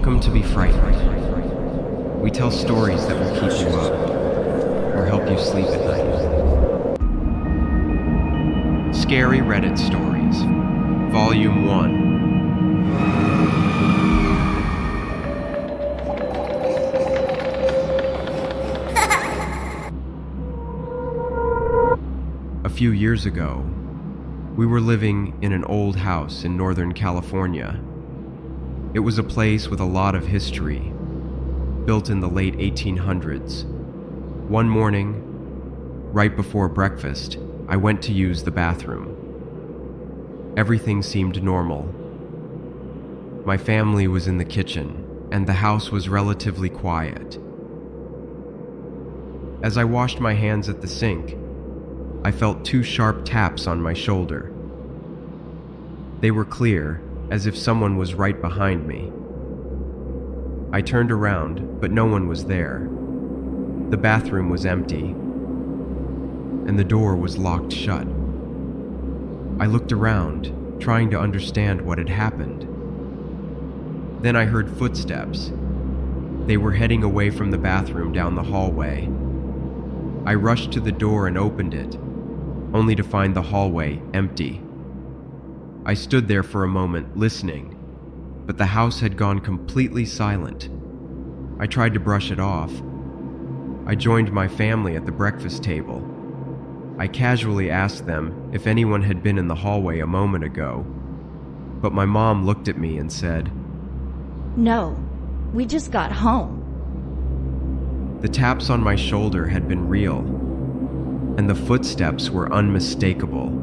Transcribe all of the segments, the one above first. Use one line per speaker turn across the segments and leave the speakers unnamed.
Welcome to BeFrightened. We tell stories that will keep you up or help you sleep at night. Scary Reddit Stories, Volume 1. A few years ago, we were living in an old house in Northern California. It was a place with a lot of history, built in the late 1800s. One morning, right before breakfast, I went to use the bathroom. Everything seemed normal. My family was in the kitchen, and the house was relatively quiet. As I washed my hands at the sink, I felt two sharp taps on my shoulder. They were clear, as if someone was right behind me. I turned around, but no one was there. The bathroom was empty, and the door was locked shut. I looked around, trying to understand what had happened. Then I heard footsteps. They were heading away from the bathroom down the hallway. I rushed to the door and opened it, only to find the hallway empty. I stood there for a moment, listening, but the house had gone completely silent. I tried to brush it off. I joined my family at the breakfast table. I casually asked them if anyone had been in the hallway a moment ago, but my mom looked at me and said,
"No, we just got home."
The taps on my shoulder had been real, and the footsteps were unmistakable.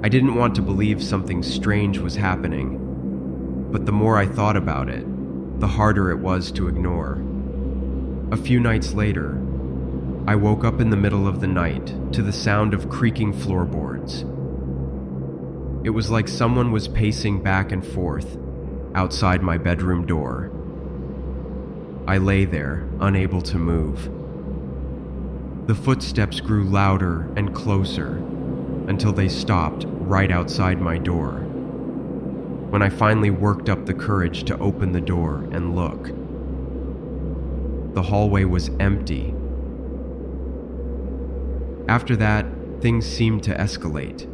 I didn't want to believe something strange was happening, but the more I thought about it, the harder it was to ignore. A few nights later, I woke up in the middle of the night to the sound of creaking floorboards. It was like someone was pacing back and forth outside my bedroom door. I lay there, unable to move. The footsteps grew louder and closer until they stopped right outside my door. When I finally worked up the courage to open the door and look, the hallway was empty. After that, things seemed to escalate.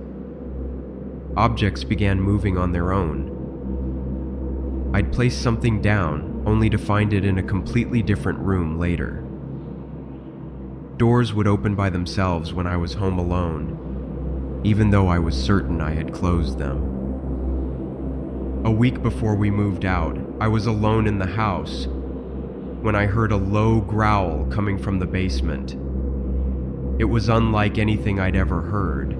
Objects began moving on their own. I'd place something down only to find it in a completely different room later. Doors would open by themselves when I was home alone, even though I was certain I had closed them. A week before we moved out, I was alone in the house when I heard a low growl coming from the basement. It was unlike anything I'd ever heard.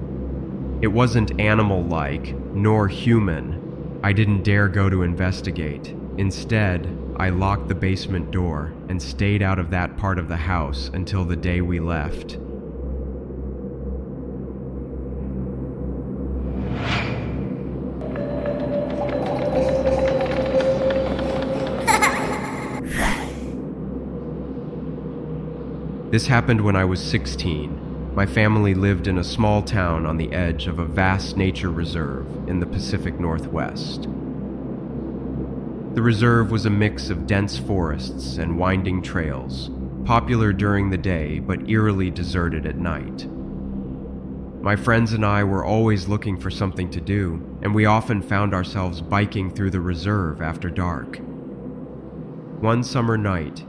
It wasn't animal-like, nor human. I didn't dare go to investigate. Instead, I locked the basement door and stayed out of that part of the house until the day we left. This happened when I was 16. My family lived in a small town on the edge of a vast nature reserve in the Pacific Northwest. The reserve was a mix of dense forests and winding trails, popular during the day but eerily deserted at night. My friends and I were always looking for something to do, and we often found ourselves biking through the reserve after dark. One summer night,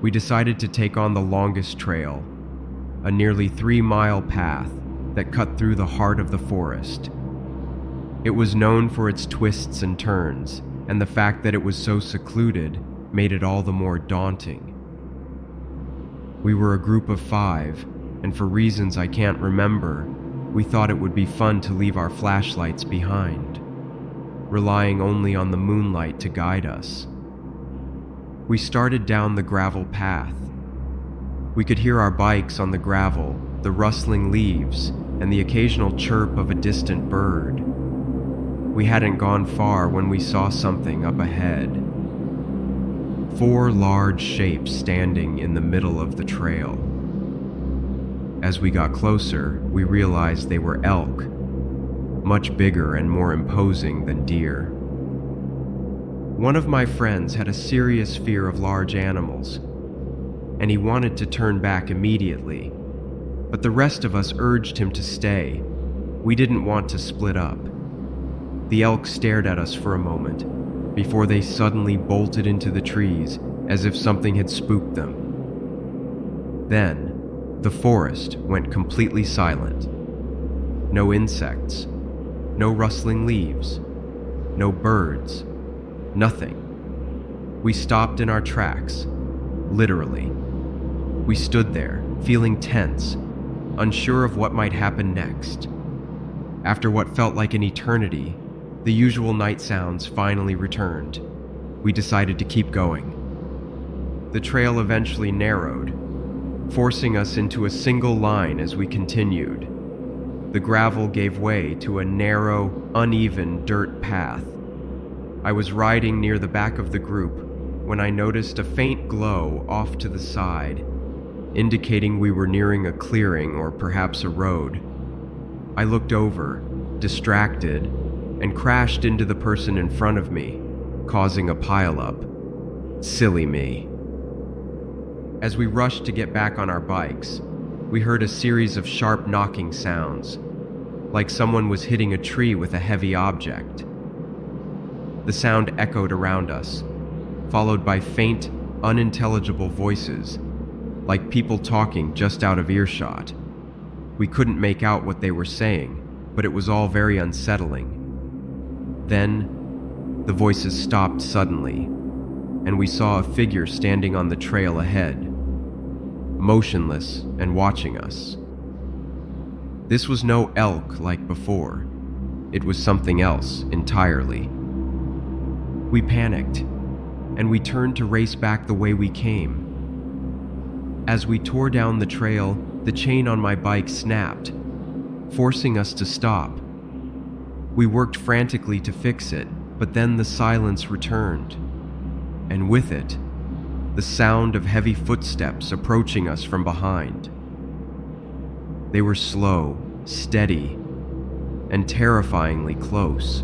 we decided to take on the longest trail, a nearly 3-mile path that cut through the heart of the forest. It was known for its twists and turns, and the fact that it was so secluded made it all the more daunting. We were a group of 5, and for reasons I can't remember, we thought it would be fun to leave our flashlights behind, relying only on the moonlight to guide us. We started down the gravel path. We could hear our bikes on the gravel, the rustling leaves, and the occasional chirp of a distant bird. We hadn't gone far when we saw something up ahead. 4 large shapes standing in the middle of the trail. As we got closer, we realized they were elk, much bigger and more imposing than deer. One of my friends had a serious fear of large animals, and he wanted to turn back immediately, but the rest of us urged him to stay. We didn't want to split up. The elk stared at us for a moment before they suddenly bolted into the trees as if something had spooked them. Then, the forest went completely silent. No insects, no rustling leaves, no birds, nothing. We stopped in our tracks, literally. We stood there, feeling tense, unsure of what might happen next. After what felt like an eternity, the usual night sounds finally returned. We decided to keep going. The trail eventually narrowed, forcing us into a single line as we continued. The gravel gave way to a narrow, uneven dirt path. I was riding near the back of the group when I noticed a faint glow off to the side, indicating we were nearing a clearing or perhaps a road. I looked over, distracted, and crashed into the person in front of me, causing a pileup. Silly me. As we rushed to get back on our bikes, we heard a series of sharp knocking sounds, like someone was hitting a tree with a heavy object. The sound echoed around us, followed by faint, unintelligible voices, like people talking just out of earshot. We couldn't make out what they were saying, but it was all very unsettling. Then, the voices stopped suddenly, and we saw a figure standing on the trail ahead, motionless and watching us. This was no elk like before. It was something else entirely. We panicked, and we turned to race back the way we came. As we tore down the trail, the chain on my bike snapped, forcing us to stop. We worked frantically to fix it, but then the silence returned, and with it, the sound of heavy footsteps approaching us from behind. They were slow, steady, and terrifyingly close.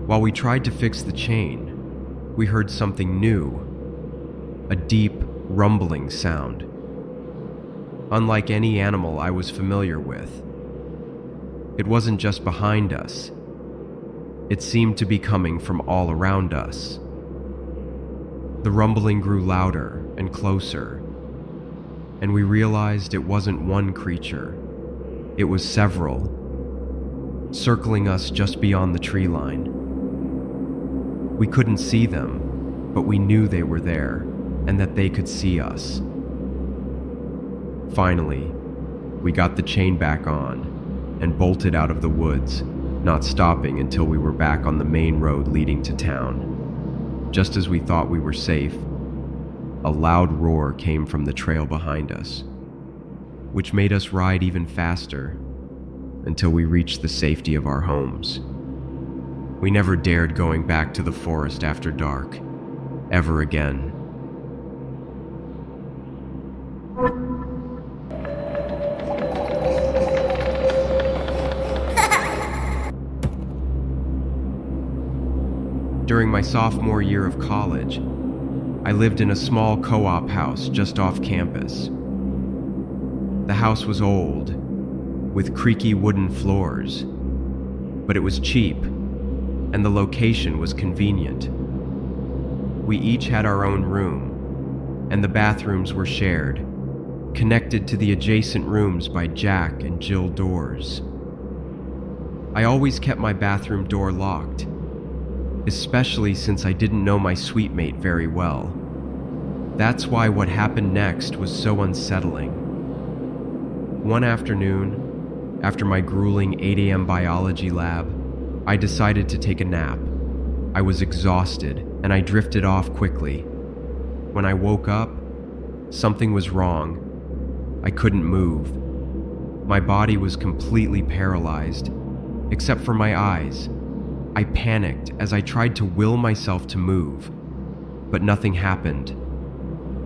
While we tried to fix the chain, we heard something new, a deep, rumbling sound. Unlike any animal I was familiar with, it wasn't just behind us. It seemed to be coming from all around us. The rumbling grew louder and closer, and we realized it wasn't one creature. It was several, circling us just beyond the tree line. We couldn't see them, but we knew they were there, and that they could see us. Finally, we got the chain back on and bolted out of the woods, not stopping until we were back on the main road leading to town. Just as we thought we were safe, a loud roar came from the trail behind us, which made us ride even faster until we reached the safety of our homes. We never dared going back to the forest after dark, ever again. During my sophomore year of college, I lived in a small co-op house just off campus. The house was old, with creaky wooden floors, but it was cheap, and the location was convenient. We each had our own room, and the bathrooms were shared, connected to the adjacent rooms by Jack and Jill doors. I always kept my bathroom door locked, especially since I didn't know my suite mate very well. That's why what happened next was so unsettling. One afternoon, after my grueling 8 a.m. biology lab, I decided to take a nap. I was exhausted, and I drifted off quickly. When I woke up, something was wrong. I couldn't move. My body was completely paralyzed, except for my eyes. I panicked as I tried to will myself to move, but nothing happened.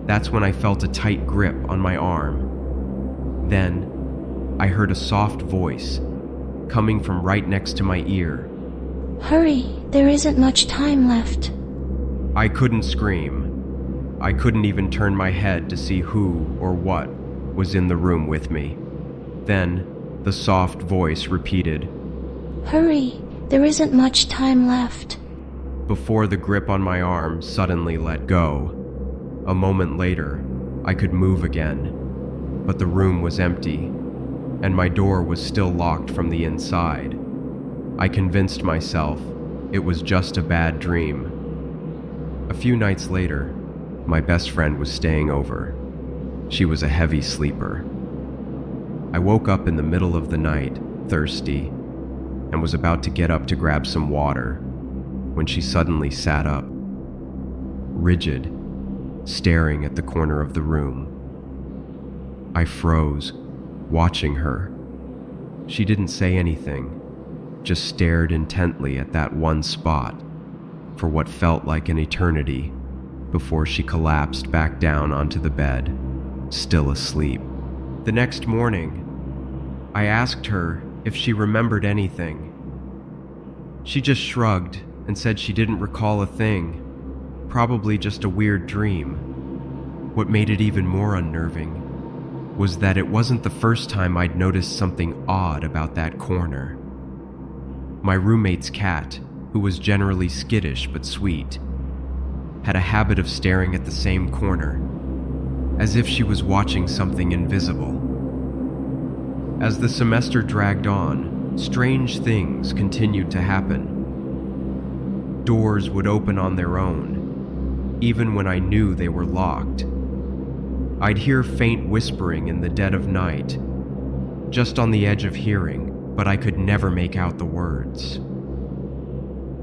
That's when I felt a tight grip on my arm. Then, I heard a soft voice coming from right next to my ear.
Hurry, there isn't much time left.
I couldn't scream. I couldn't even turn my head to see who or what was in the room with me. Then, the soft voice repeated,
Hurry, there isn't much time left.
before the grip on my arm suddenly let go. A moment later, I could move again, but the room was empty, and my door was still locked from the inside. I convinced myself it was just a bad dream. A few nights later, my best friend was staying over. She was a heavy sleeper. I woke up in the middle of the night, thirsty, and was about to get up to grab some water when she suddenly sat up, rigid, staring at the corner of the room. I froze, watching her. She didn't say anything, just stared intently at that one spot for what felt like an eternity before she collapsed back down onto the bed, still asleep. The next morning, I asked her if she remembered anything. She just shrugged and said she didn't recall a thing, probably just a weird dream. What made it even more unnerving was that it wasn't the first time I'd noticed something odd about that corner. My roommate's cat, who was generally skittish but sweet, had a habit of staring at the same corner, as if she was watching something invisible. As the semester dragged on, strange things continued to happen. Doors would open on their own, even when I knew they were locked. I'd hear faint whispering in the dead of night, just on the edge of hearing, but I could never make out the words.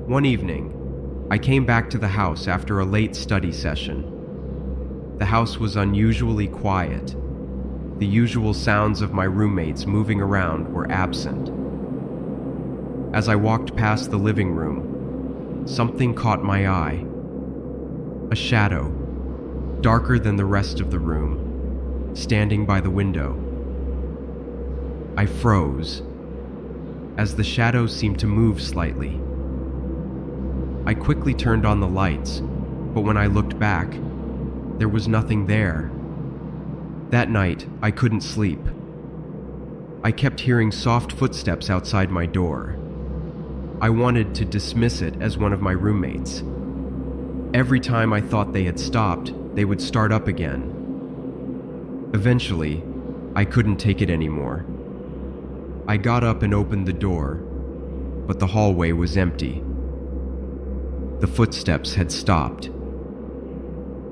One evening, I came back to the house after a late study session. The house was unusually quiet. The usual sounds of my roommates moving around were absent. As I walked past the living room, something caught my eye. A shadow, darker than the rest of the room, standing by the window. I froze, as the shadow seemed to move slightly. I quickly turned on the lights, but when I looked back, there was nothing there. That night, I couldn't sleep. I kept hearing soft footsteps outside my door. I wanted to dismiss it as one of my roommates. Every time I thought they had stopped, they would start up again. Eventually, I couldn't take it anymore. I got up and opened the door, but the hallway was empty. The footsteps had stopped.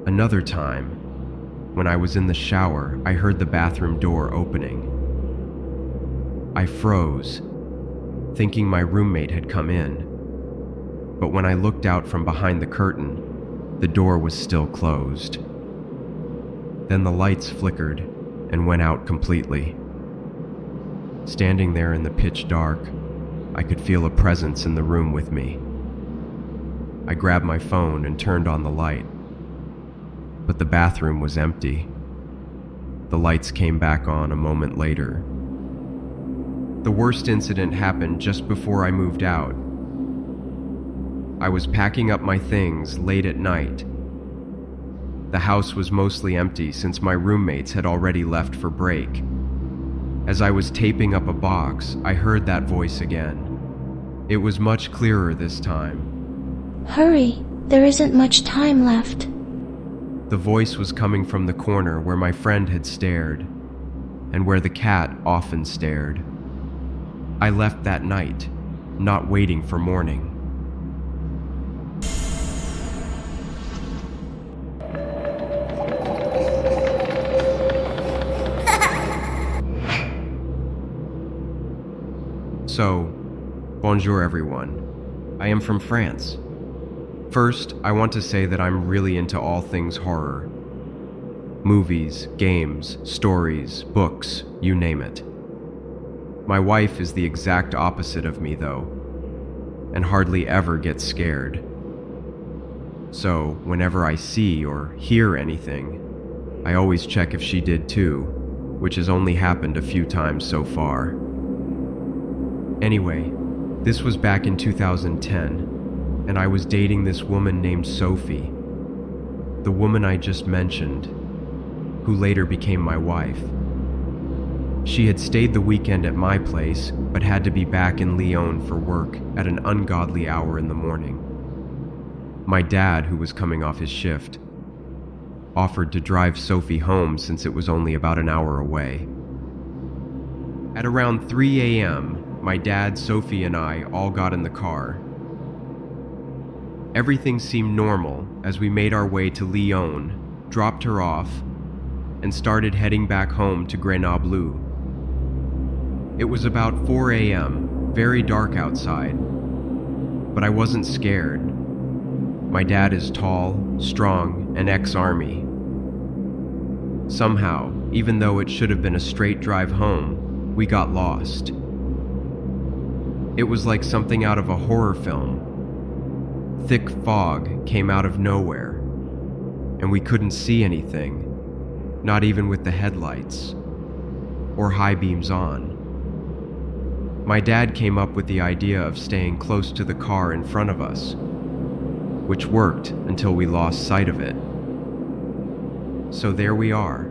Another time, when I was in the shower, I heard the bathroom door opening. I froze, thinking my roommate had come in. But when I looked out from behind the curtain, the door was still closed. Then the lights flickered and went out completely. Standing there in the pitch dark, I could feel a presence in the room with me. I grabbed my phone and turned on the light. But the bathroom was empty. The lights came back on a moment later. The worst incident happened just before I moved out. I was packing up my things late at night. The house was mostly empty since my roommates had already left for break. As I was taping up a box, I heard that voice again. It was much clearer this time.
Hurry, there isn't much time left.
The voice was coming from the corner where my friend had stared, and where the cat often stared. I left that night, not waiting for morning. So, bonjour everyone. I am from France. First, I want to say that I'm really into all things horror. Movies, games, stories, books, you name it. My wife is the exact opposite of me, though, and hardly ever gets scared. So, whenever I see or hear anything, I always check if she did too, which has only happened a few times so far. Anyway, This was back in 2010, and I was dating this woman named Sophie, the woman I just mentioned, who later became my wife. She had stayed the weekend at my place, but had to be back in Lyon for work at an ungodly hour in the morning. My dad, who was coming off his shift, offered to drive Sophie home since it was only about an hour away. At around 3 a.m., my dad, Sophie, and I all got in the car. Everything seemed normal as we made our way to Lyon, dropped her off, and started heading back home to Grenoble. It was about 4 a.m., very dark outside, but I wasn't scared. My dad is tall, strong, and ex-army. Somehow, even though it should have been a straight drive home, we got lost. It was like something out of a horror film. Thick fog came out of nowhere, and we couldn't see anything, not even with the headlights, or high beams on. My dad came up with the idea of staying close to the car in front of us, which worked until we lost sight of it. So there we are,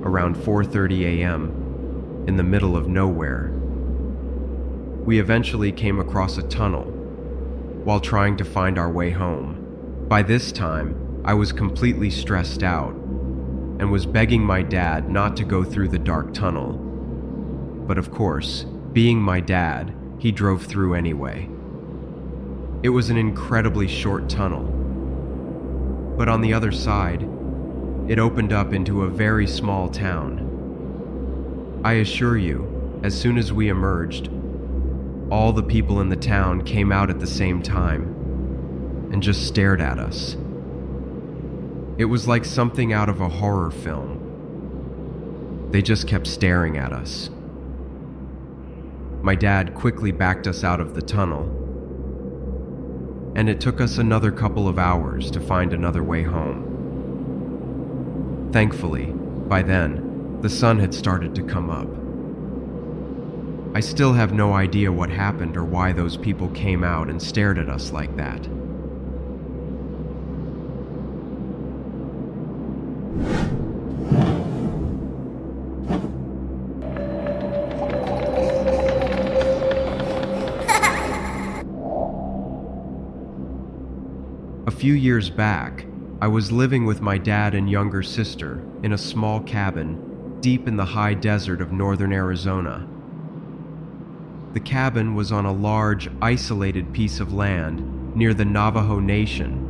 around 4:30 a.m., in the middle of nowhere. We eventually came across a tunnel while trying to find our way home. By this time, I was completely stressed out and was begging my dad not to go through the dark tunnel. But of course, being my dad, he drove through anyway. It was an incredibly short tunnel, but on the other side, it opened up into a very small town. I assure you, as soon as we emerged, all the people in the town came out at the same time and just stared at us. It was like something out of a horror film. They just kept staring at us. My dad quickly backed us out of the tunnel, and it took us another couple of hours to find another way home. Thankfully, by then, the sun had started to come up. I still have no idea what happened or why those people came out and stared at us like that. A few years back, I was living with my dad and younger sister in a small cabin deep in the high desert of northern Arizona. The cabin was on a large, isolated piece of land near the Navajo Nation,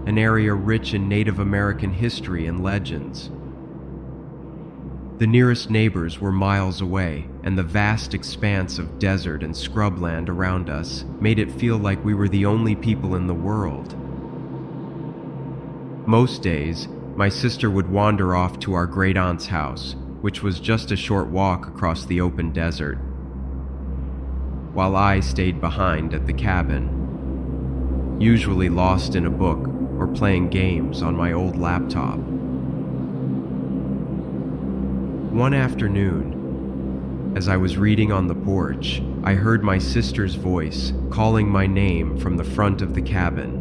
an area rich in Native American history and legends. The nearest neighbors were miles away, and the vast expanse of desert and scrubland around us made it feel like we were the only people in the world. Most days, my sister would wander off to our great-aunt's house, which was just a short walk across the open desert, while I stayed behind at the cabin, usually lost in a book or playing games on my old laptop. One afternoon, as I was reading on the porch, I heard my sister's voice calling my name from the front of the cabin.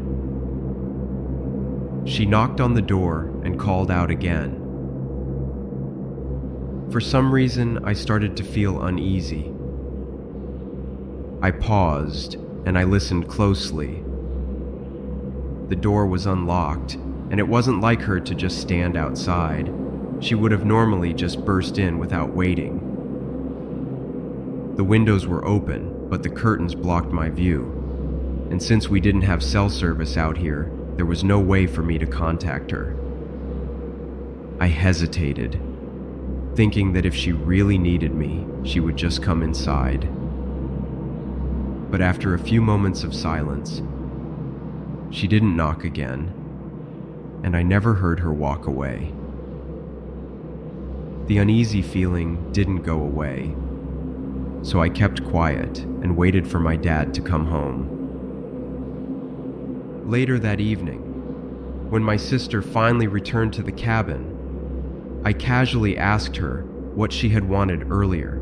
She knocked on the door and called out again. For some reason, I started to feel uneasy. I paused and I listened closely. The door was unlocked, and it wasn't like her to just stand outside. She would have normally just burst in without waiting. The windows were open, but the curtains blocked my view. And since we didn't have cell service out here, there was no way for me to contact her. I hesitated, thinking that if she really needed me, she would just come inside. But after a few moments of silence, she didn't knock again, and I never heard her walk away. The uneasy feeling didn't go away, so I kept quiet and waited for my dad to come home. Later that evening, when my sister finally returned to the cabin, I casually asked her what she had wanted earlier.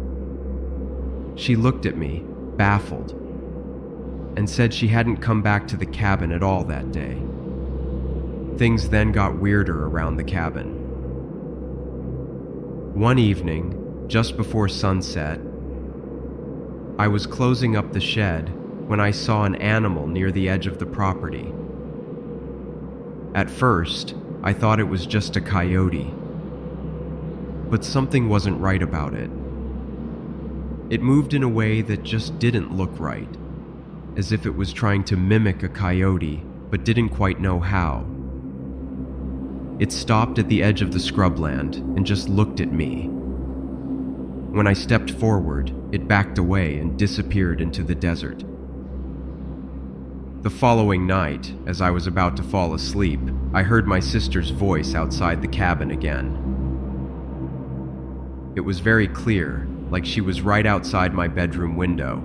She looked at me baffled, and said she hadn't come back to the cabin at all that day. Things then got weirder around the cabin. One evening, just before sunset, I was closing up the shed when I saw an animal near the edge of the property. At first, I thought it was just a coyote, but something wasn't right about it. It moved in a way that just didn't look right, as if it was trying to mimic a coyote but didn't quite know how. It stopped at the edge of the scrubland and just looked at me. When I stepped forward, it backed away and disappeared into the desert. The following night, as I was about to fall asleep, I heard my sister's voice outside the cabin again. It was very clear, like she was right outside my bedroom window.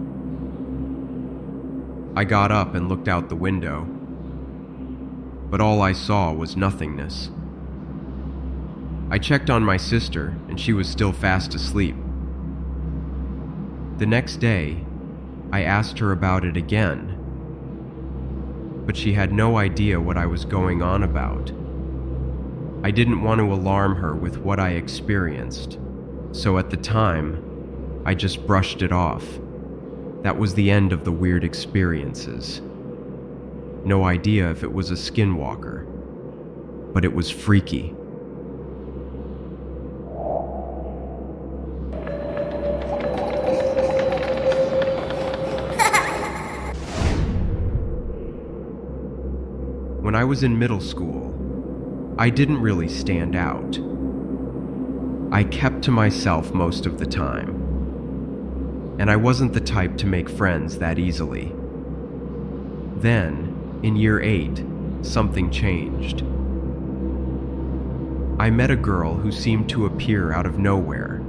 I got up and looked out the window, but all I saw was nothingness. I checked on my sister, and she was still fast asleep. The next day, I asked her about it again, but she had no idea what I was going on about. I didn't want to alarm her with what I experienced, so at the time, I just brushed it off. That was the end of the weird experiences. No idea if it was a skinwalker, but it was freaky. When I was in middle school, I didn't really stand out. I kept to myself most of the time, and I wasn't the type to make friends that easily. Then, in year 8, something changed. I met a girl who seemed to appear out of nowhere.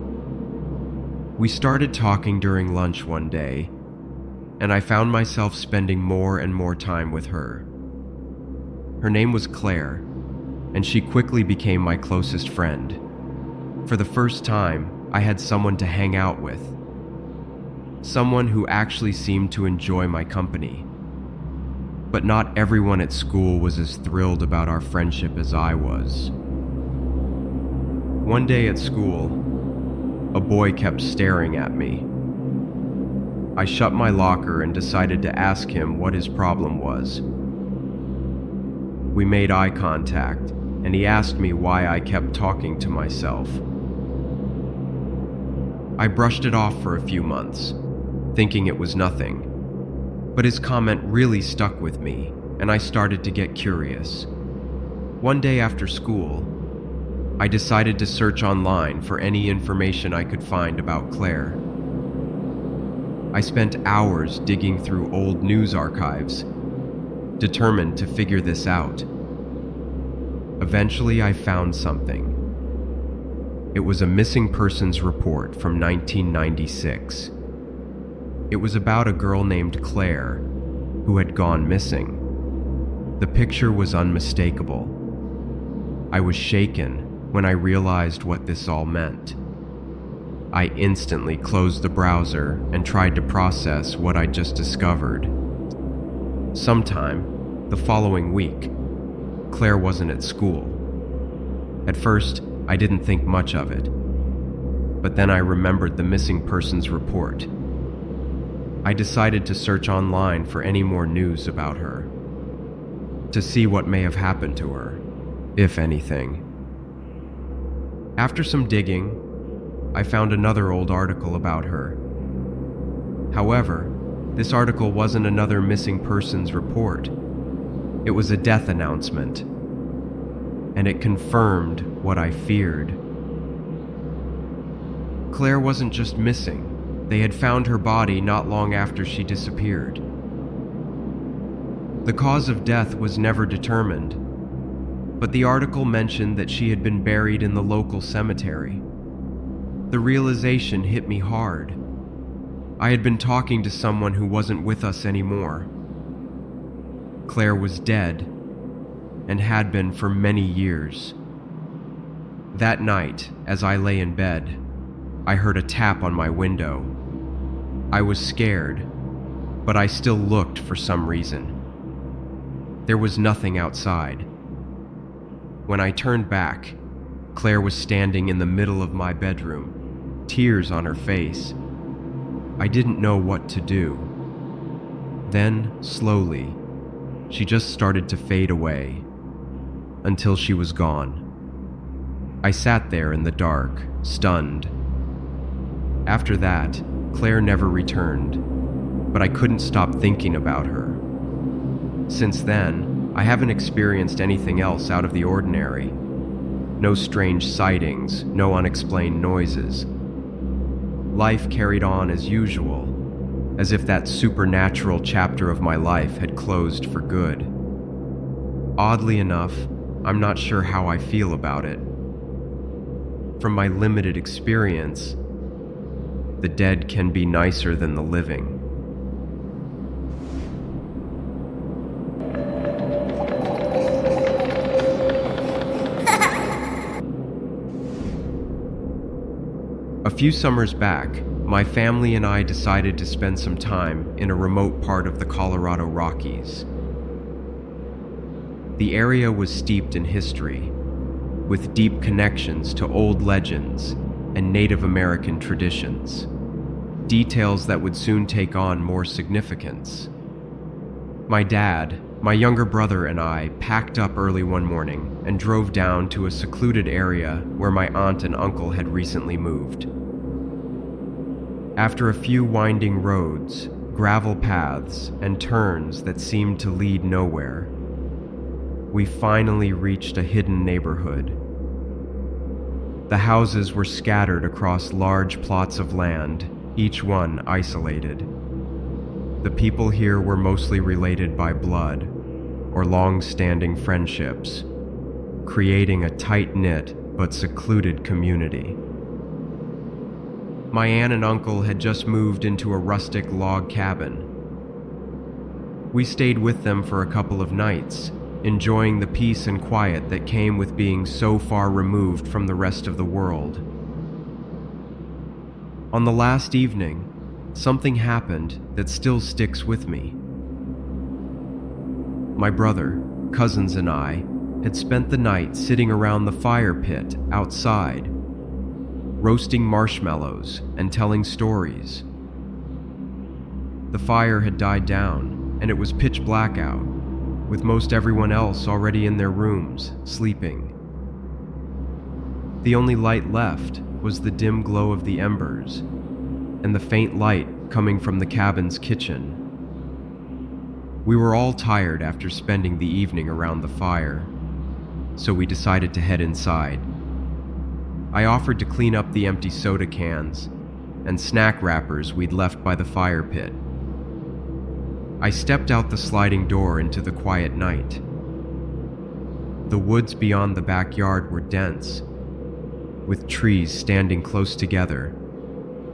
We started talking during lunch one day, and I found myself spending more and more time with her. Her name was Claire, and she quickly became my closest friend. For the first time, I had someone to hang out with. Someone who actually seemed to enjoy my company. But not everyone at school was as thrilled about our friendship as I was. One day at school, a boy kept staring at me. I shut my locker and decided to ask him what his problem was. We made eye contact, and he asked me why I kept talking to myself. I brushed it off for a few months, thinking it was nothing. But his comment really stuck with me, and I started to get curious. One day after school, I decided to search online for any information I could find about Claire. I spent hours digging through old news archives, determined to figure this out. Eventually, I found something. It was a missing persons report from 1996. It was about a girl named Claire who had gone missing. The picture was unmistakable. I was shaken when I realized what this all meant. I instantly closed the browser and tried to process what I'd just discovered. Sometime the following week, Claire wasn't at school. At first, I didn't think much of it, but then I remembered the missing persons report. I decided to search online for any more news about her, to see what may have happened to her, if anything. After some digging, I found another old article about her. However, this article wasn't another missing persons report. It was a death announcement, and it confirmed what I feared. Claire wasn't just missing. They had found her body not long after she disappeared. The cause of death was never determined, but the article mentioned that she had been buried in the local cemetery. The realization hit me hard. I had been talking to someone who wasn't with us anymore. Claire was dead, and had been for many years. That night, as I lay in bed, I heard a tap on my window. I was scared, but I still looked for some reason. There was nothing outside. When I turned back, Claire was standing in the middle of my bedroom, tears on her face. I didn't know what to do. Then, slowly, she just started to fade away, until she was gone. I sat there in the dark, stunned. After that, Claire never returned, but I couldn't stop thinking about her. Since then, I haven't experienced anything else out of the ordinary. No strange sightings, no unexplained noises. Life carried on as usual, as if that supernatural chapter of my life had closed for good. Oddly enough, I'm not sure how I feel about it. From my limited experience, the dead can be nicer than the living. A few summers back, my family and I decided to spend some time in a remote part of the Colorado Rockies. The area was steeped in history, with deep connections to old legends and Native American traditions, details that would soon take on more significance. My dad, my younger brother, and I packed up early one morning and drove down to a secluded area where my aunt and uncle had recently moved. After a few winding roads, gravel paths, and turns that seemed to lead nowhere, we finally reached a hidden neighborhood. The houses were scattered across large plots of land, each one isolated. The people here were mostly related by blood or long-standing friendships, creating a tight-knit but secluded community. My aunt and uncle had just moved into a rustic log cabin. We stayed with them for a couple of nights, enjoying the peace and quiet that came with being so far removed from the rest of the world. On the last evening, something happened that still sticks with me. My brother, cousins, and I had spent the night sitting around the fire pit outside, roasting marshmallows and telling stories. The fire had died down, and it was pitch black out, with most everyone else already in their rooms, sleeping. The only light left was the dim glow of the embers, and the faint light coming from the cabin's kitchen. We were all tired after spending the evening around the fire, so we decided to head inside. I offered to clean up the empty soda cans and snack wrappers we'd left by the fire pit. I stepped out the sliding door into the quiet night. The woods beyond the backyard were dense, with trees standing close together,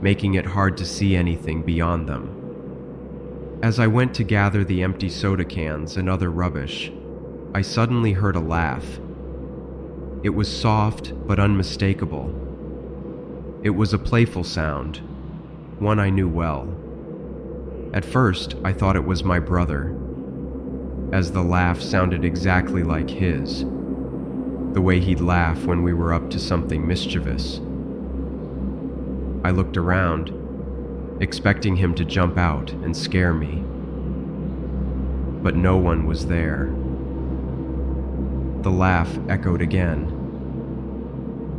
making it hard to see anything beyond them. As I went to gather the empty soda cans and other rubbish, I suddenly heard a laugh. It was soft but unmistakable. It was a playful sound, one I knew well. At first, I thought it was my brother, as the laugh sounded exactly like his, the way he'd laugh when we were up to something mischievous. I looked around, expecting him to jump out and scare me. But no one was there. The laugh echoed again.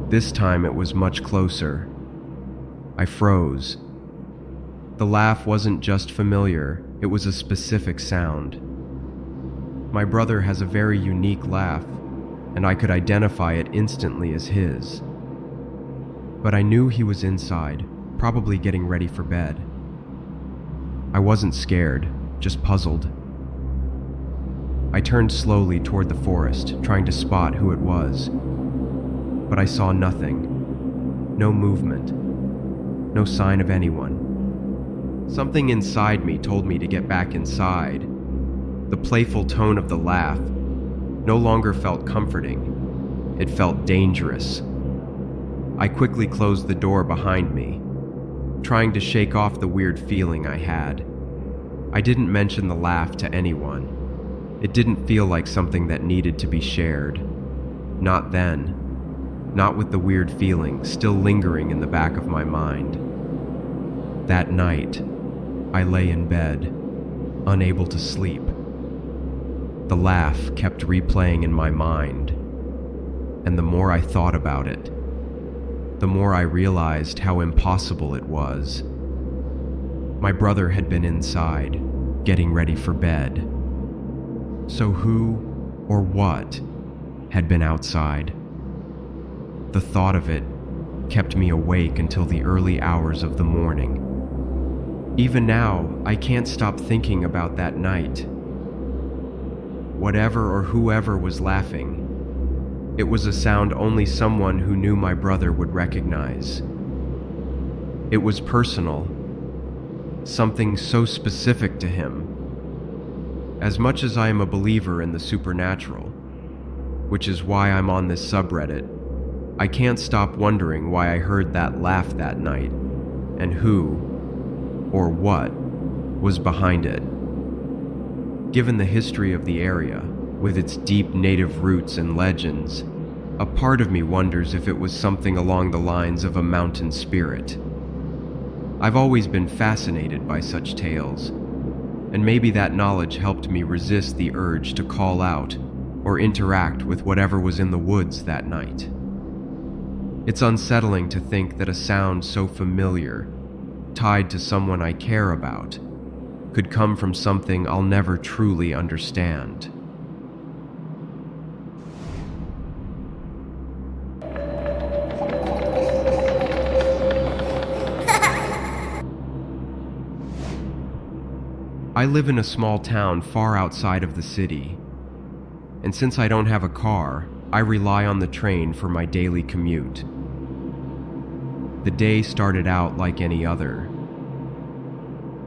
This time it was much closer. I froze. The laugh wasn't just familiar, it was a specific sound. My brother has a very unique laugh, and I could identify it instantly as his. But I knew he was inside, probably getting ready for bed. I wasn't scared, just puzzled. I turned slowly toward the forest, trying to spot who it was. But I saw nothing. No movement. No sign of anyone. Something inside me told me to get back inside. The playful tone of the laugh no longer felt comforting. It felt dangerous. I quickly closed the door behind me, trying to shake off the weird feeling I had. I didn't mention the laugh to anyone. It didn't feel like something that needed to be shared. Not then. Not with the weird feeling still lingering in the back of my mind. That night, I lay in bed, unable to sleep. The laugh kept replaying in my mind, and the more I thought about it, the more I realized how impossible it was. My brother had been inside, getting ready for bed. So who or what had been outside? The thought of it kept me awake until the early hours of the morning. Even now, I can't stop thinking about that night. Whatever or whoever was laughing, it was a sound only someone who knew my brother would recognize. It was personal, something so specific to him. As much as I am a believer in the supernatural, which is why I'm on this subreddit, I can't stop wondering why I heard that laugh that night, and who, or what, was behind it. Given the history of the area, with its deep native roots and legends, a part of me wonders if it was something along the lines of a mountain spirit. I've always been fascinated by such tales, and maybe that knowledge helped me resist the urge to call out or interact with whatever was in the woods that night. It's unsettling to think that a sound so familiar, tied to someone I care about, could come from something I'll never truly understand. I live in a small town far outside of the city, and since I don't have a car, I rely on the train for my daily commute. The day started out like any other.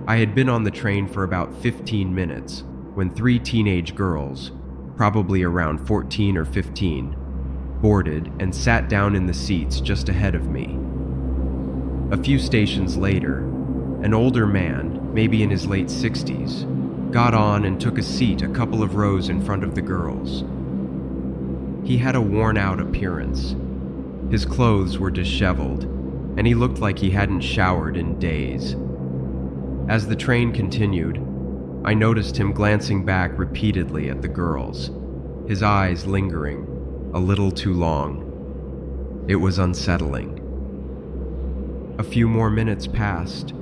I had been on the train for about 15 minutes when 3 teenage girls, probably around 14 or 15, boarded and sat down in the seats just ahead of me. A few stations later, an older man, maybe in his late 60s, got on and took a seat a couple of rows in front of the girls. He had a worn-out appearance. His clothes were disheveled, and he looked like he hadn't showered in days. As the train continued, I noticed him glancing back repeatedly at the girls, his eyes lingering a little too long. It was unsettling. A few more minutes passed,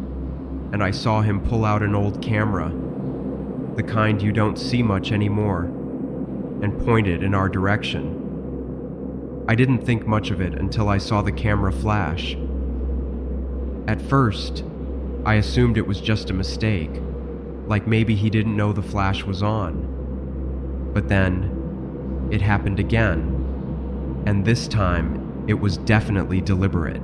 and I saw him pull out an old camera, the kind you don't see much anymore, and point it in our direction. I didn't think much of it until I saw the camera flash. At first, I assumed it was just a mistake, like maybe he didn't know the flash was on. But then, it happened again, and this time, it was definitely deliberate.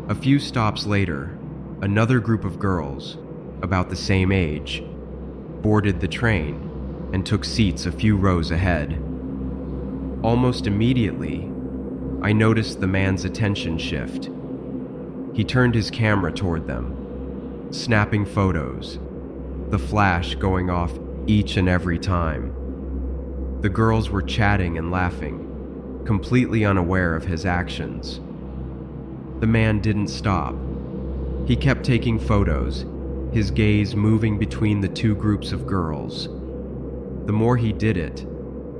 A few stops later, another group of girls, about the same age, boarded the train and took seats a few rows ahead. Almost immediately, I noticed the man's attention shift. He turned his camera toward them, snapping photos, the flash going off each and every time. The girls were chatting and laughing, completely unaware of his actions. The man didn't stop. He kept taking photos, his gaze moving between the two groups of girls. The more he did it,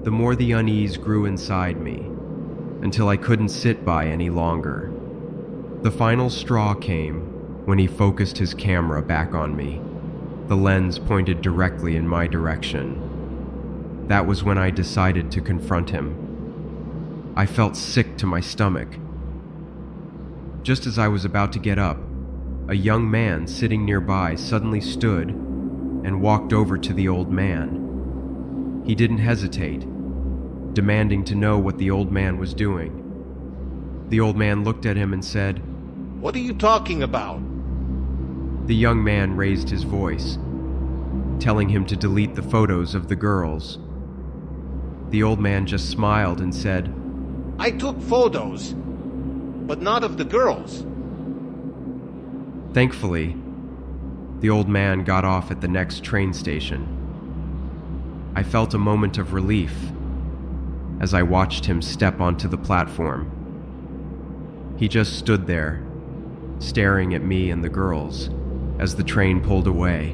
the more the unease grew inside me, until I couldn't sit by any longer. The final straw came when he focused his camera back on me, the lens pointed directly in my direction. That was when I decided to confront him. I felt sick to my stomach. Just as I was about to get up, a young man sitting nearby suddenly stood and walked over to the old man. He didn't hesitate, demanding to know what the old man was doing. The old man looked at him and said,
"What are you talking about?"
The young man raised his voice, telling him to delete the photos of the girls. The old man just smiled and said,
"I took photos, but not of the girls."
Thankfully, The old man got off at the next train station. I felt a moment of relief as I watched him step onto the platform. He just stood there, staring at me and the girls as the train pulled away.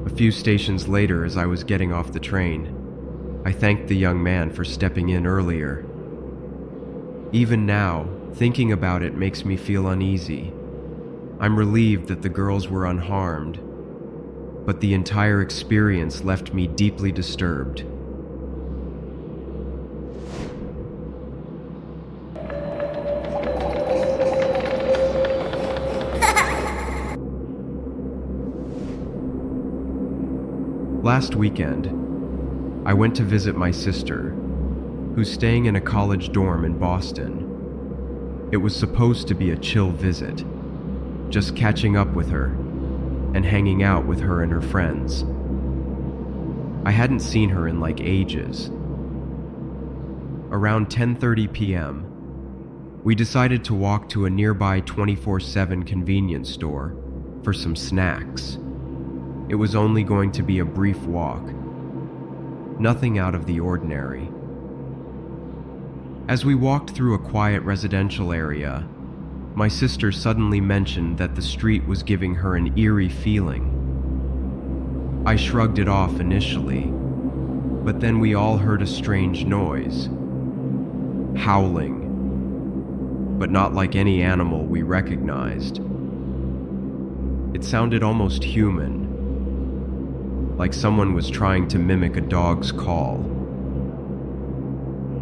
A few stations later, as I was getting off the train, I thanked the young man for stepping in earlier. Even now, thinking about it makes me feel uneasy. I'm relieved that the girls were unharmed, but the entire experience left me deeply disturbed. Last weekend, I went to visit my sister, who's staying in a college dorm in Boston. It was supposed to be a chill visit, just catching up with her and hanging out with her and her friends. I hadn't seen her in like ages. Around 10:30 p.m., we decided to walk to a nearby 24/7 convenience store for some snacks. It was only going to be a brief walk, nothing out of the ordinary. As we walked through a quiet residential area, my sister suddenly mentioned that the street was giving her an eerie feeling. I shrugged it off initially, but then we all heard a strange noise. Howling, but not like any animal we recognized. It sounded almost human, like someone was trying to mimic a dog's call.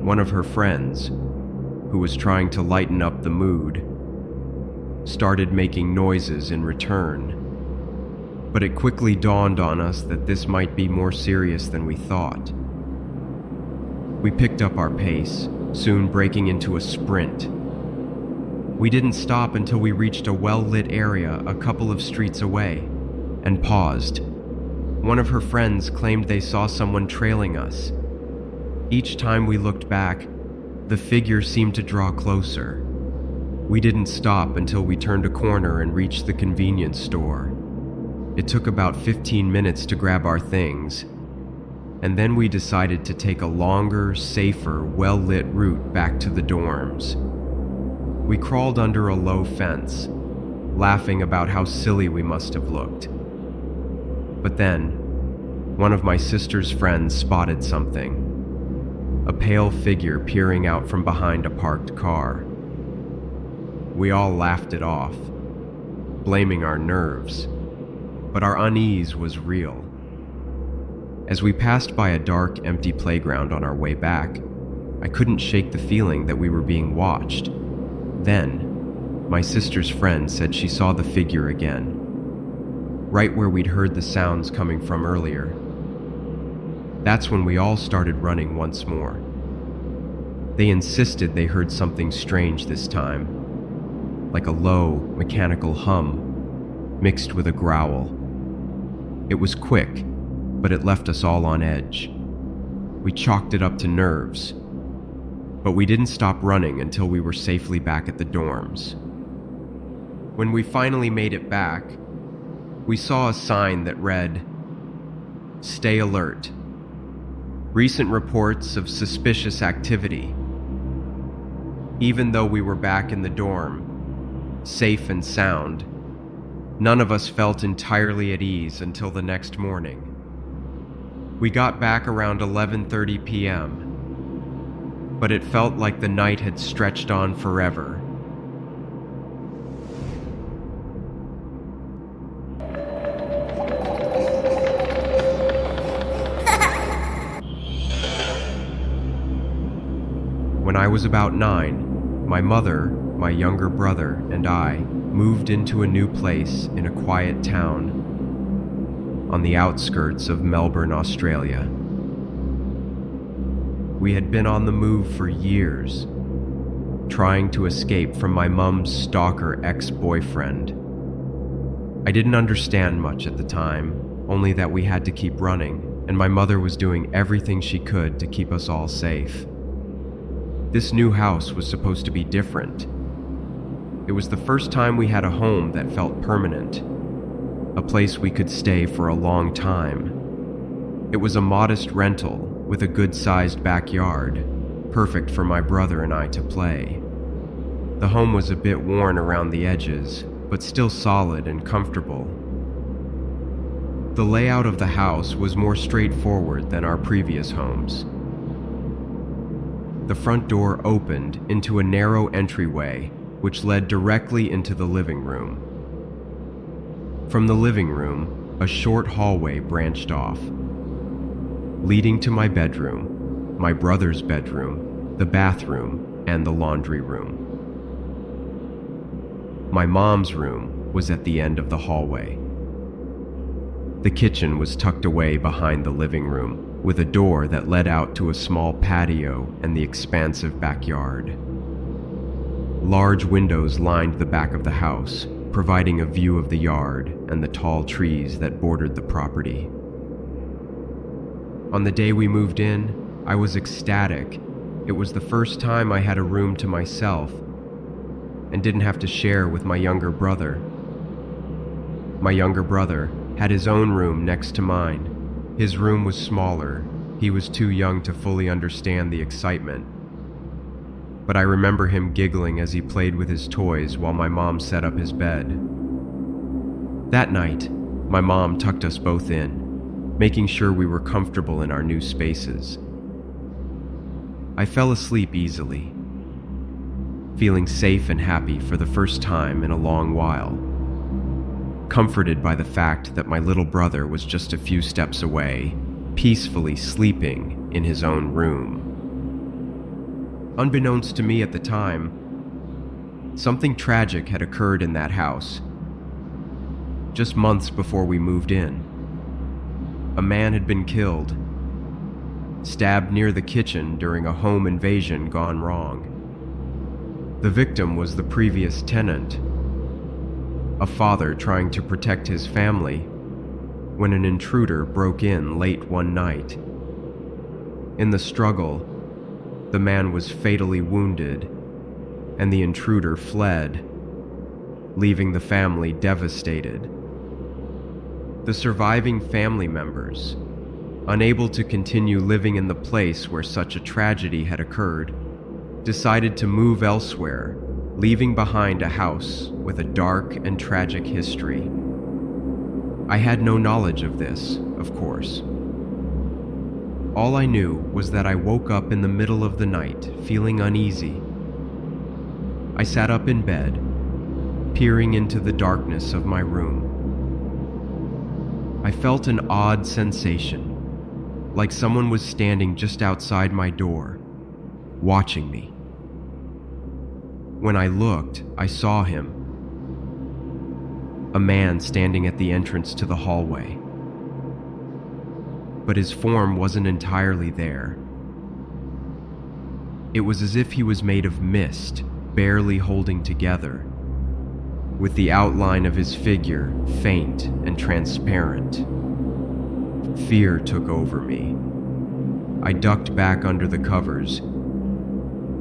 One of her friends, who was trying to lighten up the mood, started making noises in return. But it quickly dawned on us that this might be more serious than we thought. We picked up our pace, soon breaking into a sprint. We didn't stop until we reached a well-lit area a couple of streets away, and paused. One of her friends claimed they saw someone trailing us. Each time we looked back, the figure seemed to draw closer. We didn't stop until we turned a corner and reached the convenience store. It took about 15 minutes to grab our things, and then we decided to take a longer, safer, well-lit route back to the dorms. We crawled under a low fence, laughing about how silly we must have looked. But then, one of my sister's friends spotted something. A pale figure peering out from behind a parked car. We all laughed it off, blaming our nerves, but our unease was real. As we passed by a dark, empty playground on our way back, I couldn't shake the feeling that we were being watched. Then, my sister's friend said she saw the figure again, right where we'd heard the sounds coming from earlier. That's when we all started running once more. They insisted they heard something strange this time, like a low, mechanical hum, mixed with a growl. It was quick, but it left us all on edge. We chalked it up to nerves, but we didn't stop running until we were safely back at the dorms. When we finally made it back, we saw a sign that read, "Stay alert. Recent reports of suspicious activity." Even though we were back in the dorm, safe and sound, none of us felt entirely at ease until the next morning. We got back around 11:30 p.m., but it felt like the night had stretched on forever. When I was about 9, my mother, my younger brother, and I moved into a new place in a quiet town on the outskirts of Melbourne, Australia. We had been on the move for years, trying to escape from my mom's stalker ex-boyfriend. I didn't understand much at the time, only that we had to keep running, and my mother was doing everything she could to keep us all safe. This new house was supposed to be different. It was the first time we had a home that felt permanent. a place we could stay for a long time. It was a modest rental with a good-sized backyard, perfect for my brother and I to play. The home was a bit worn around the edges, but still solid and comfortable. The layout of the house was more straightforward than our previous homes. The front door opened into a narrow entryway which led directly into the living room. From the living room, a short hallway branched off, leading to my bedroom, my brother's bedroom, the bathroom, and the laundry room. My mom's room was at the end of the hallway. The kitchen was tucked away behind the living room, with a door that led out to a small patio and the expansive backyard. Large windows lined the back of the house, providing a view of the yard and the tall trees that bordered the property. On the day we moved in, I was ecstatic. It was the first time I had a room to myself and didn't have to share with my younger brother. My younger brother had his own room next to mine. His room was smaller. He was too young to fully understand the excitement. But I remember him giggling as he played with his toys while my mom set up his bed. That night, my mom tucked us both in, making sure we were comfortable in our new spaces. I fell asleep easily, feeling safe and happy for the first time in a long while, comforted by the fact that my little brother was just a few steps away, peacefully sleeping in his own room. Unbeknownst to me at the time, something tragic had occurred in that house. Just months before we moved in, a man had been killed, stabbed near the kitchen during a home invasion gone wrong. The victim was the previous tenant, a father trying to protect his family when an intruder broke in late one night. In the struggle, the man was fatally wounded, and the intruder fled, leaving the family devastated. The surviving family members, unable to continue living in the place where such a tragedy had occurred, decided to move elsewhere, leaving behind a house with a dark and tragic history. I had no knowledge of this, of course. All I knew was that I woke up in the middle of the night, feeling uneasy. I sat up in bed, peering into the darkness of my room. I felt an odd sensation, like someone was standing just outside my door, watching me. When I looked, I saw him, a man standing at the entrance to the hallway. But his form wasn't entirely there. It was as if he was made of mist, barely holding together, with the outline of his figure faint and transparent. Fear took over me. I ducked back under the covers,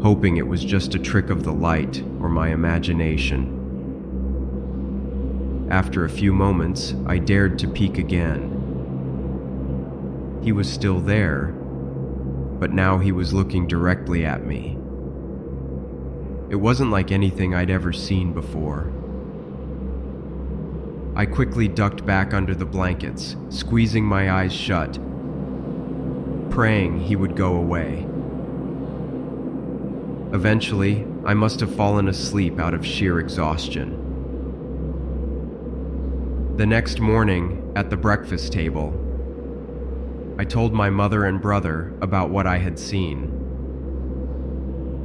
hoping it was just a trick of the light or my imagination. After a few moments, I dared to peek again. He was still there, but now he was looking directly at me. It wasn't like anything I'd ever seen before. I quickly ducked back under the blankets, squeezing my eyes shut, praying he would go away. Eventually, I must have fallen asleep out of sheer exhaustion. The next morning, at the breakfast table, I told my mother and brother about what I had seen.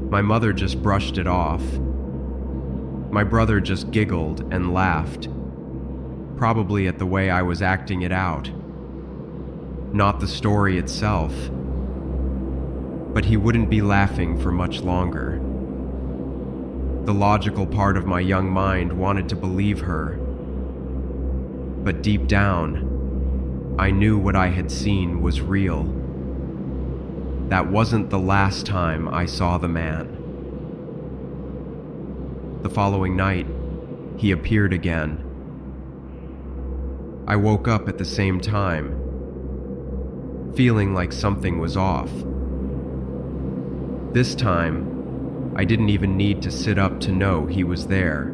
My mother just brushed it off. My brother just giggled and laughed, probably at the way I was acting it out, not the story itself. But he wouldn't be laughing for much longer. The logical part of my young mind wanted to believe her, but deep down, I knew what I had seen was real. That wasn't the last time I saw the man. The following night, he appeared again. I woke up at the same time, feeling like something was off. This time, I didn't even need to sit up to know he was there.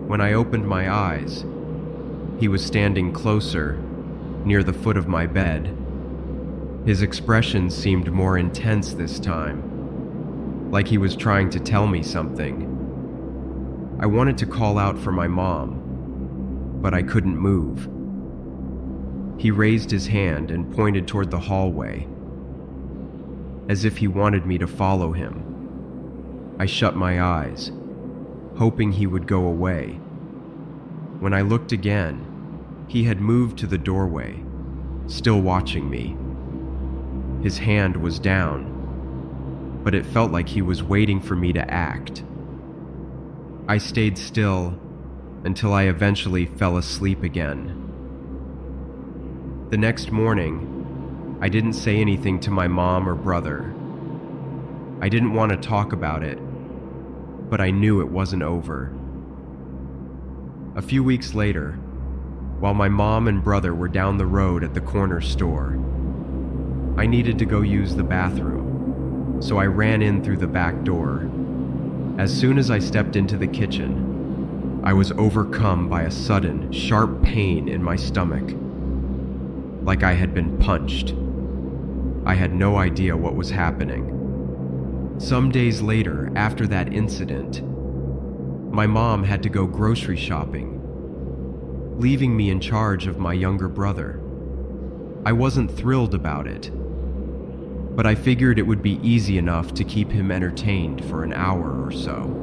When I opened my eyes, he was standing closer, near the foot of my bed. His expression seemed more intense this time, like he was trying to tell me something. I wanted to call out for my mom, but I couldn't move. He raised his hand and pointed toward the hallway, as if he wanted me to follow him. I shut my eyes, hoping he would go away. When I looked again, he had moved to the doorway, still watching me. His hand was down, but it felt like he was waiting for me to act. I stayed still until I eventually fell asleep again. The next morning, I didn't say anything to my mom or brother. I didn't want to talk about it, but I knew it wasn't over. A few weeks later, while my mom and brother were down the road at the corner store, I needed to go use the bathroom, so I ran in through the back door. As soon as I stepped into the kitchen, I was overcome by a sudden, sharp pain in my stomach, like I had been punched. I had no idea what was happening. Some days later, after that incident, my mom had to go grocery shopping, leaving me in charge of my younger brother. I wasn't thrilled about it, but I figured it would be easy enough to keep him entertained for an hour or so.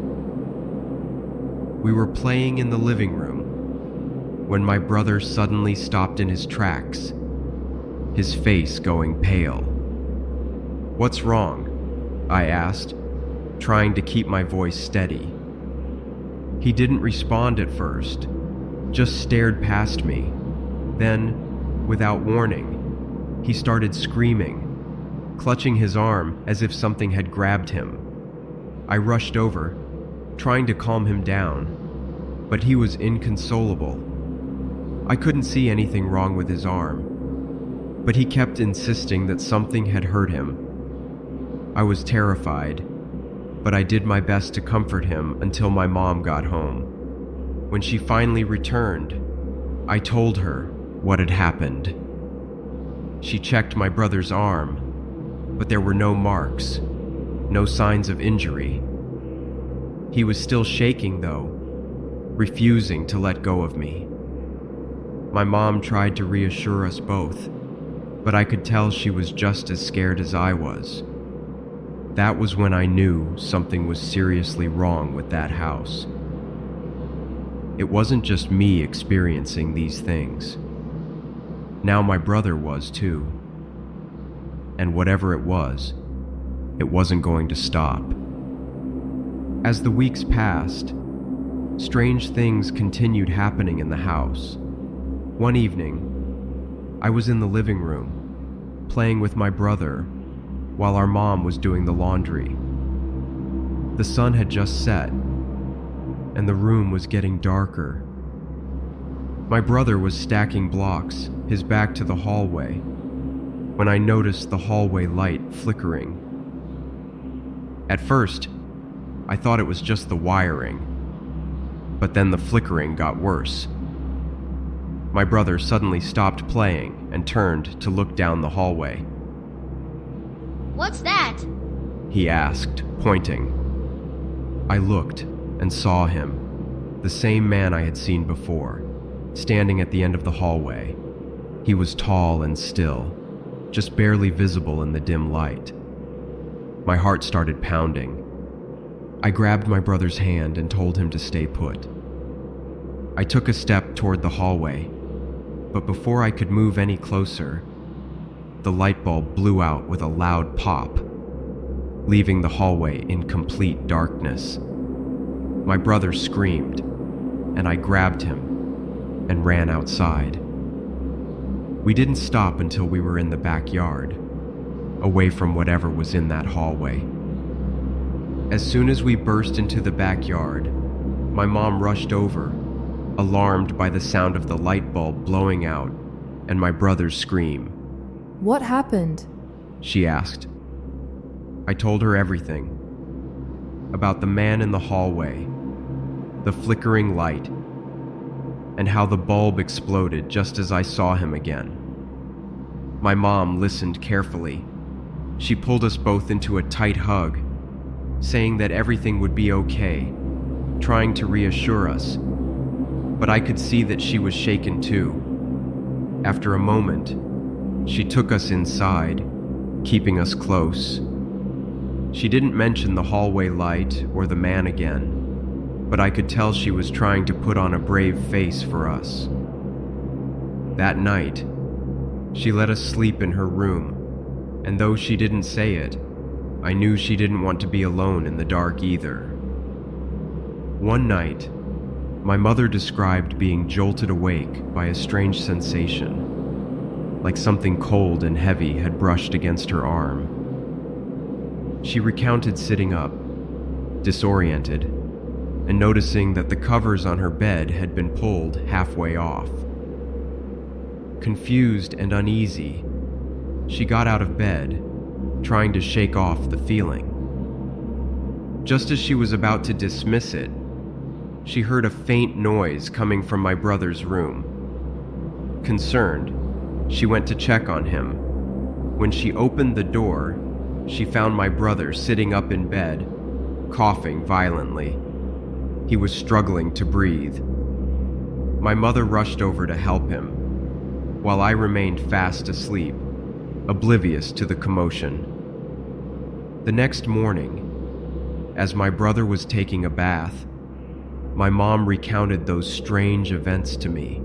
We were playing in the living room when my brother suddenly stopped in his tracks, his face going pale. "What's wrong?" I asked, trying to keep my voice steady. He didn't respond at first, just stared past me. Then, without warning, he started screaming, clutching his arm as if something had grabbed him. I rushed over, trying to calm him down, but he was inconsolable. I couldn't see anything wrong with his arm, but he kept insisting that something had hurt him. I was terrified, but I did my best to comfort him until my mom got home. When she finally returned, I told her what had happened. She checked my brother's arm, but there were no marks, no signs of injury. He was still shaking, though, refusing to let go of me. My mom tried to reassure us both, but I could tell she was just as scared as I was. That was when I knew something was seriously wrong with that house. It wasn't just me experiencing these things. Now my brother was too. And whatever it wasn't going to stop. As the weeks passed, strange things continued happening in the house. One evening, I was in the living room, playing with my brother, while our mom was doing the laundry. The sun had just set, and the room was getting darker. My brother was stacking blocks, his back to the hallway, when I noticed the hallway light flickering. At first, I thought it was just the wiring, but then the flickering got worse. My brother suddenly stopped playing and turned to look down the hallway.
What's that?
He asked, pointing. I looked and saw him, the same man I had seen before, standing at the end of the hallway. He was tall and still, just barely visible in the dim light. My heart started pounding. I grabbed my brother's hand and told him to stay put. I took a step toward the hallway, but before I could move any closer, the light bulb blew out with a loud pop, leaving the hallway in complete darkness. My brother screamed, and I grabbed him and ran outside. We didn't stop until we were in the backyard, away from whatever was in that hallway. As soon as we burst into the backyard, my mom rushed over, alarmed by the sound of the light bulb blowing out and my brother's scream.
What happened?
She asked. I told her everything. About the man in the hallway, the flickering light, and how the bulb exploded just as I saw him again. My mom listened carefully. She pulled us both into a tight hug, saying that everything would be okay, trying to reassure us. But I could see that she was shaken too. After a moment, she took us inside, keeping us close. She didn't mention the hallway light or the man again, but I could tell she was trying to put on a brave face for us. That night, she let us sleep in her room, and though she didn't say it, I knew she didn't want to be alone in the dark either. One night, my mother described being jolted awake by a strange sensation, like something cold and heavy had brushed against her arm. She recounted sitting up, disoriented, and noticing that the covers on her bed had been pulled halfway off. Confused and uneasy, she got out of bed, trying to shake off the feeling. Just as she was about to dismiss it, she heard a faint noise coming from my brother's room. Concerned, she went to check on him. When she opened the door, she found my brother sitting up in bed, coughing violently. He was struggling to breathe. My mother rushed over to help him, while I remained fast asleep, oblivious to the commotion. The next morning, as my brother was taking a bath, my mom recounted those strange events to me.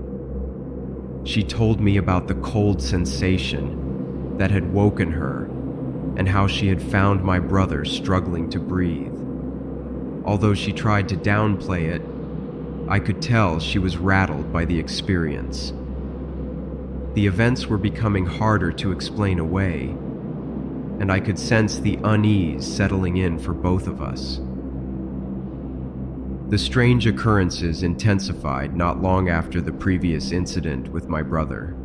She told me about the cold sensation that had woken her and how she had found my brother struggling to breathe. Although she tried to downplay it, I could tell she was rattled by the experience. The events were becoming harder to explain away, and I could sense the unease settling in for both of us. The strange occurrences intensified not long after the previous incident with my brother.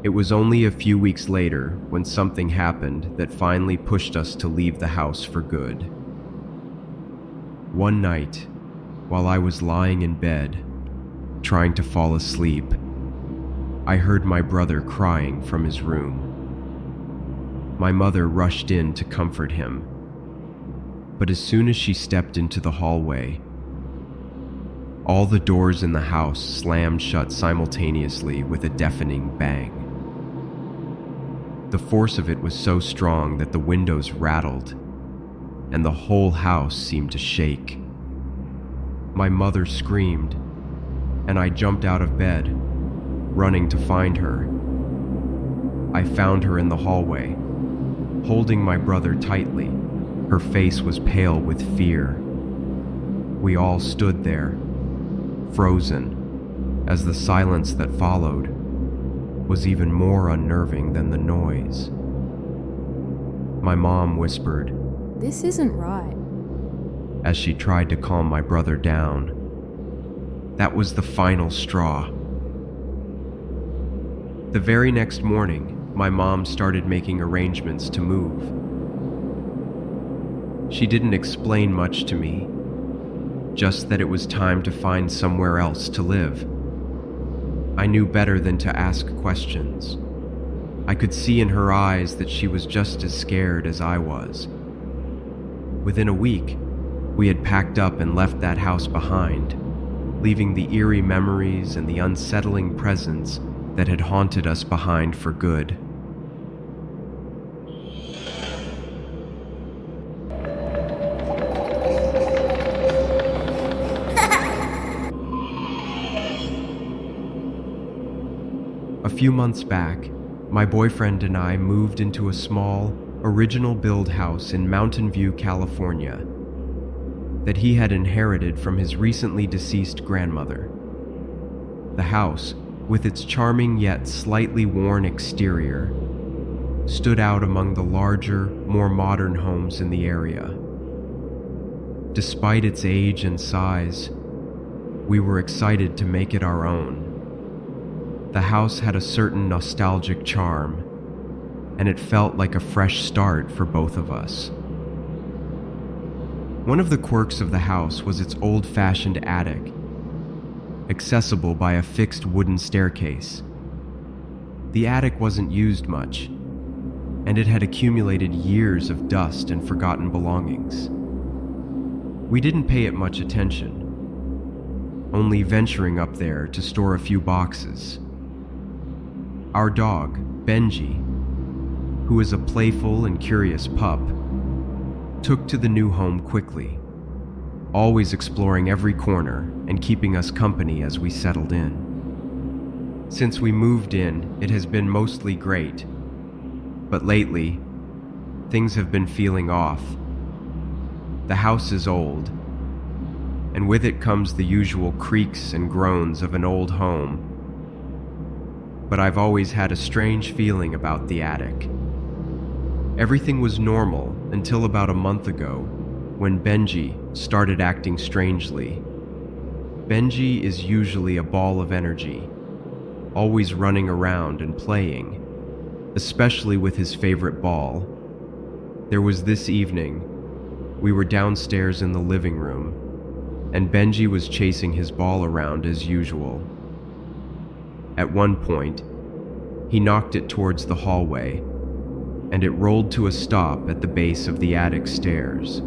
It was only a few weeks later when something happened that finally pushed us to leave the house for good. One night, while I was lying in bed, trying to fall asleep, I heard my brother crying from his room. My mother rushed in to comfort him, but as soon as she stepped into the hallway, all the doors in the house slammed shut simultaneously with a deafening bang. The force of it was so strong that the windows rattled, and the whole house seemed to shake. My mother screamed, and I jumped out of bed, running to find her. I found her in the hallway, holding my brother tightly. Her face was pale with fear. We all stood there, frozen, as the silence that followed was even more unnerving than the noise. My mom whispered,
This isn't right.
as she tried to calm my brother down. That was the final straw. The very next morning, my mom started making arrangements to move. She didn't explain much to me, just that it was time to find somewhere else to live. I knew better than to ask questions. I could see in her eyes that she was just as scared as I was. Within a week, we had packed up and left that house behind, leaving the eerie memories and the unsettling presence that had haunted us behind for good. A few months back, my boyfriend and I moved into a small, original build house in Mountain View, California, that he had inherited from his recently deceased grandmother. The house, with its charming yet slightly worn exterior, stood out among the larger, more modern homes in the area. Despite its age and size, We were excited to make it our own. The house had a certain nostalgic charm, and it felt like a fresh start for both of us. One of the quirks of the house was its old-fashioned attic, accessible by a fixed wooden staircase. The attic wasn't used much, and it had accumulated years of dust and forgotten belongings. We didn't pay it much attention, only venturing up there to store a few boxes. Our dog, Benji, who is a playful and curious pup, took to the new home quickly, always exploring every corner and keeping us company as we settled in. Since we moved in, it has been mostly great, but lately, things have been feeling off. The house is old, and with it comes the usual creaks and groans of an old home. But I've always had a strange feeling about the attic. Everything was normal until about a month ago, when Benji started acting strangely. Benji is usually a ball of energy, always running around and playing, especially with his favorite ball. There was this evening. We were downstairs in the living room, and Benji was chasing his ball around as usual. At one point, he knocked it towards the hallway, and it rolled to a stop at the base of the attic stairs.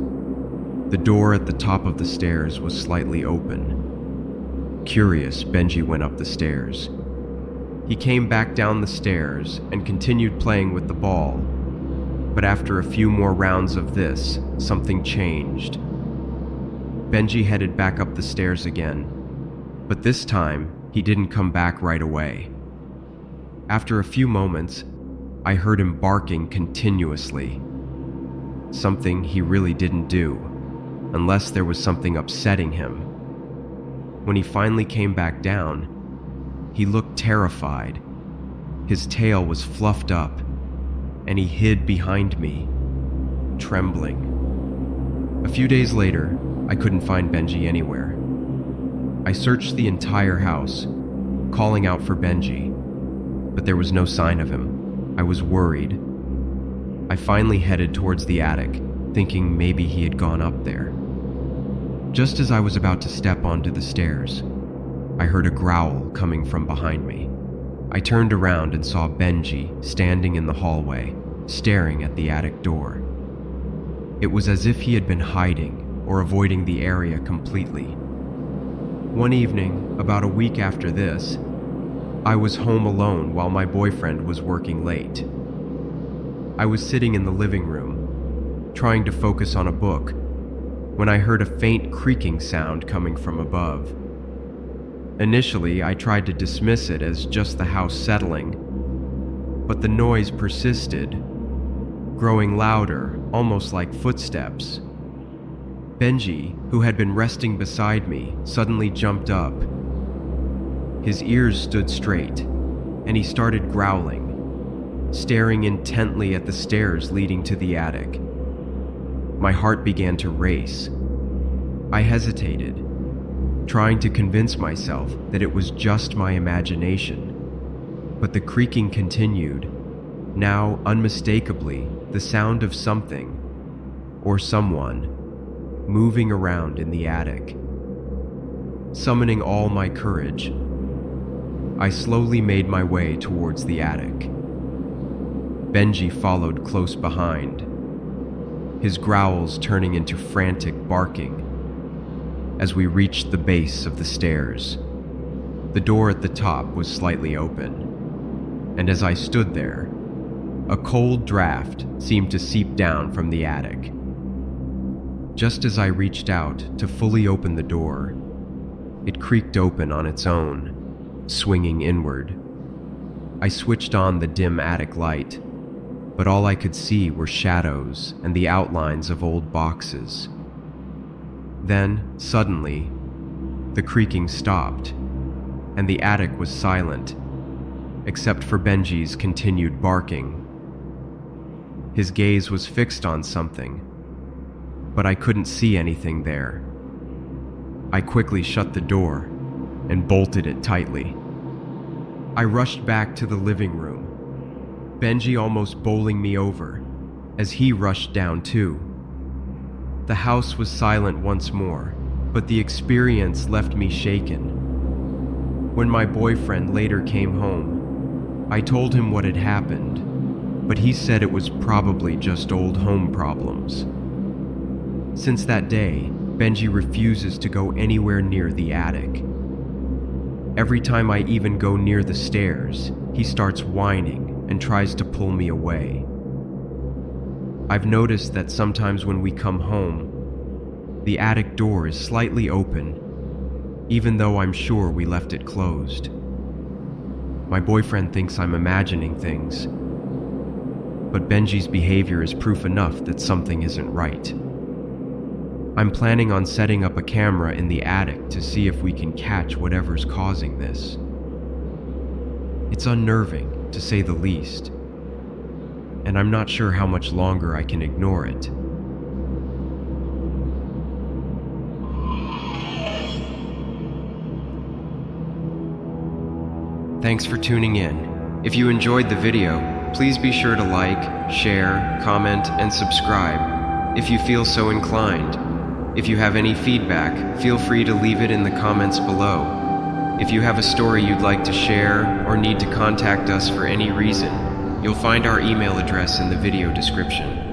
The door at the top of the stairs was slightly open. Curious, Benji went up the stairs. He came back down the stairs and continued playing with the ball, but after a few more rounds of this, something changed. Benji headed back up the stairs again, but this time, he didn't come back right away. After a few moments, I heard him barking continuously, something he really didn't do, unless there was something upsetting him. When he finally came back down, he looked terrified. His tail was fluffed up, and he hid behind me, trembling. A few days later, I couldn't find Benji anywhere. I searched the entire house, calling out for Benji, but there was no sign of him. I was worried. I finally headed towards the attic, thinking maybe he had gone up there. Just as I was about to step onto the stairs, I heard a growl coming from behind me. I turned around and saw Benji standing in the hallway, staring at the attic door. It was as if he had been hiding or avoiding the area completely. One evening, about a week after this, I was home alone while my boyfriend was working late. I was sitting in the living room, trying to focus on a book, when I heard a faint creaking sound coming from above. Initially, I tried to dismiss it as just the house settling, but the noise persisted, growing louder, almost like footsteps. Benji, who had been resting beside me, suddenly jumped up. His ears stood straight, and he started growling, staring intently at the stairs leading to the attic. My heart began to race. I hesitated, trying to convince myself that it was just my imagination. But the creaking continued, now unmistakably the sound of something, or someone, moving around in the attic. Summoning all my courage, I slowly made my way towards the attic. Benji followed close behind, his growls turning into frantic barking. As we reached the base of the stairs, the door at the top was slightly open, and as I stood there, a cold draft seemed to seep down from the attic. Just as I reached out to fully open the door, it creaked open on its own, swinging inward. I switched on the dim attic light, but all I could see were shadows and the outlines of old boxes. Then, suddenly, the creaking stopped, and the attic was silent, except for Benji's continued barking. His gaze was fixed on something, but I couldn't see anything there. I quickly shut the door and bolted it tightly. I rushed back to the living room, Benji almost bowling me over as he rushed down too. The house was silent once more, but the experience left me shaken. When my boyfriend later came home, I told him what had happened, but he said it was probably just old home problems. Since that day, Benji refuses to go anywhere near the attic. Every time I even go near the stairs, he starts whining and tries to pull me away. I've noticed that sometimes when we come home, the attic door is slightly open, even though I'm sure we left it closed. My boyfriend thinks I'm imagining things, but Benji's behavior is proof enough that something isn't right. I'm planning on setting up a camera in the attic to see if we can catch whatever's causing this. It's unnerving, to say the least, and I'm not sure how much longer I can ignore it. Thanks for tuning in. If you enjoyed the video, please be sure to like, share, comment, and subscribe if you feel so inclined. If you have any feedback, feel free to leave it in the comments below. If you have a story you'd like to share or need to contact us for any reason, you'll find our email address in the video description.